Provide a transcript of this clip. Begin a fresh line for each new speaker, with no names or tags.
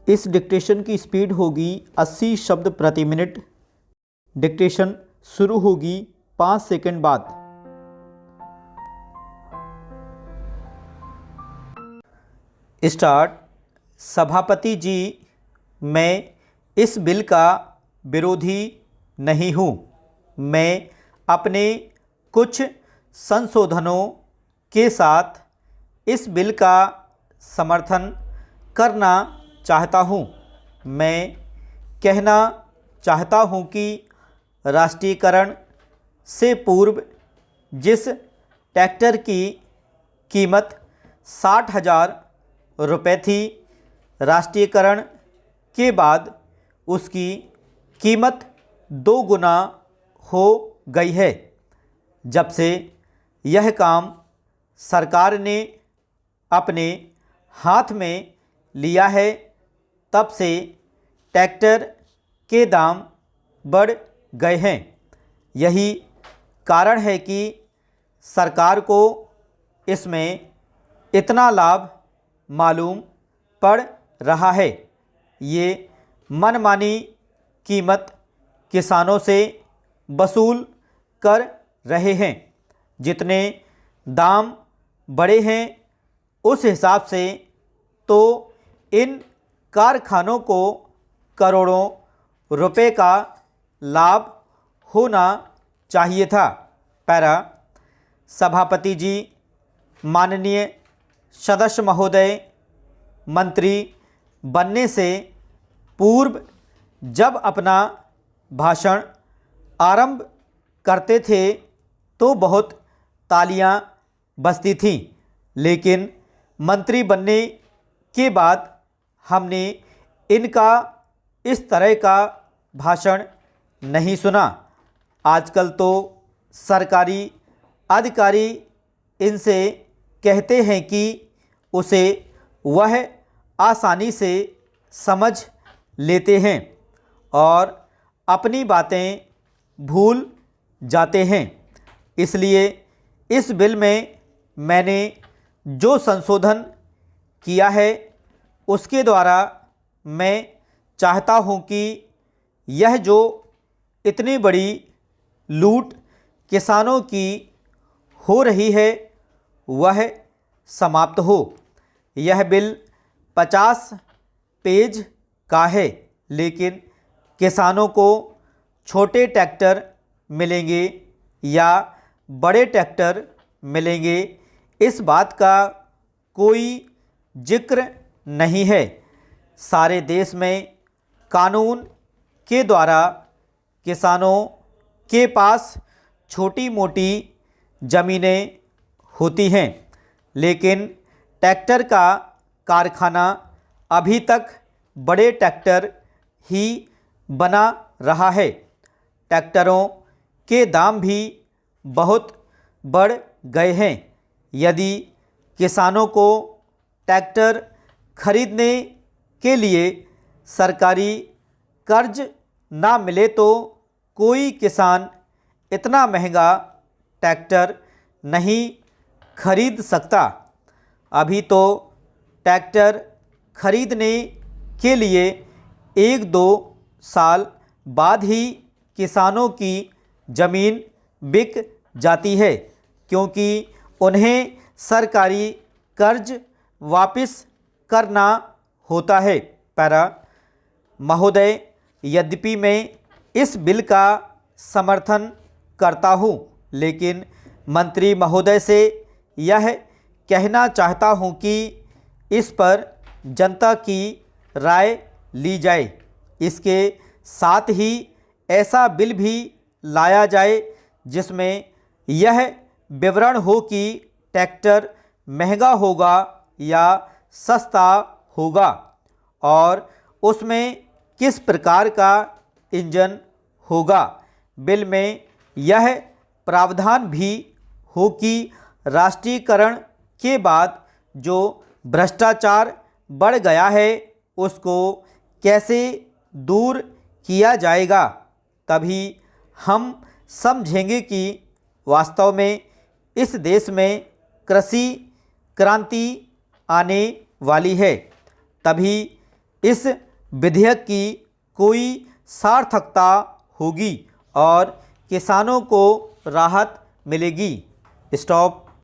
इस डिक्टेशन की स्पीड होगी 80 शब्द प्रति मिनट। डिक्टेशन शुरू होगी 5 सेकंड बाद। स्टार्ट। सभापति जी, मैं इस बिल का विरोधी नहीं हूँ। मैं अपने कुछ संशोधनों के साथ इस बिल का समर्थन करना चाहता हूँ। मैं कहना चाहता हूँ कि राष्ट्रीयकरण से पूर्व जिस ट्रैक्टर की कीमत 60,000 रुपये थी, राष्ट्रीयकरण के बाद उसकी कीमत 2 गुना हो गई है। जब से यह काम सरकार ने अपने हाथ में लिया है, तब से ट्रैक्टर के दाम बढ़ गए हैं। यही कारण है कि सरकार को इसमें इतना लाभ मालूम पड़ रहा है। ये मनमानी कीमत किसानों से वसूल कर रहे हैं। जितने दाम बढ़े हैं उस हिसाब से तो इन कारखानों को करोड़ों रुपए का लाभ होना चाहिए था। पैरा। सभापति जी, माननीय सदस्य महोदय, मंत्री बनने से पूर्व जब अपना भाषण आरंभ करते थे तो बहुत तालियां बजती थीं, लेकिन मंत्री बनने के बाद हमने इनका इस तरह का भाषण नहीं सुना। आजकल तो सरकारी अधिकारी इनसे कहते हैं कि उसे वह आसानी से समझ लेते हैं और अपनी बातें भूल जाते हैं। इसलिए इस बिल में मैंने जो संशोधन किया है उसके द्वारा मैं चाहता हूं कि यह जो इतनी बड़ी लूट किसानों की हो रही है वह समाप्त हो। यह बिल 50 पेज का है, लेकिन किसानों को छोटे ट्रैक्टर मिलेंगे या बड़े ट्रैक्टर मिलेंगे, इस बात का कोई जिक्र नहीं है। सारे देश में कानून के द्वारा किसानों के पास छोटी मोटी ज़मीनें होती हैं, लेकिन ट्रैक्टर का कारखाना अभी तक बड़े ट्रैक्टर ही बना रहा है। ट्रैक्टरों के दाम भी बहुत बढ़ गए हैं। यदि किसानों को ट्रैक्टर खरीदने के लिए सरकारी कर्ज ना मिले तो कोई किसान इतना महंगा ट्रैक्टर नहीं खरीद सकता। अभी तो ट्रैक्टर खरीदने के लिए 1-2 साल बाद ही किसानों की ज़मीन बिक जाती है, क्योंकि उन्हें सरकारी कर्ज वापस करना होता है। पैरा। महोदय, यद्यपि मैं इस बिल का समर्थन करता हूँ, लेकिन मंत्री महोदय से यह कहना चाहता हूँ कि इस पर जनता की राय ली जाए। इसके साथ ही ऐसा बिल भी लाया जाए जिसमें यह विवरण हो कि ट्रैक्टर महंगा होगा या सस्ता होगा और उसमें किस प्रकार का इंजन होगा। बिल में यह प्रावधान भी हो कि राष्ट्रीयकरण के बाद जो भ्रष्टाचार बढ़ गया है उसको कैसे दूर किया जाएगा। तभी हम समझेंगे कि वास्तव में इस देश में कृषि क्रांति आने वाली है। तभी इस विधेयक की कोई सार्थकता होगी और किसानों को राहत मिलेगी। स्टॉप।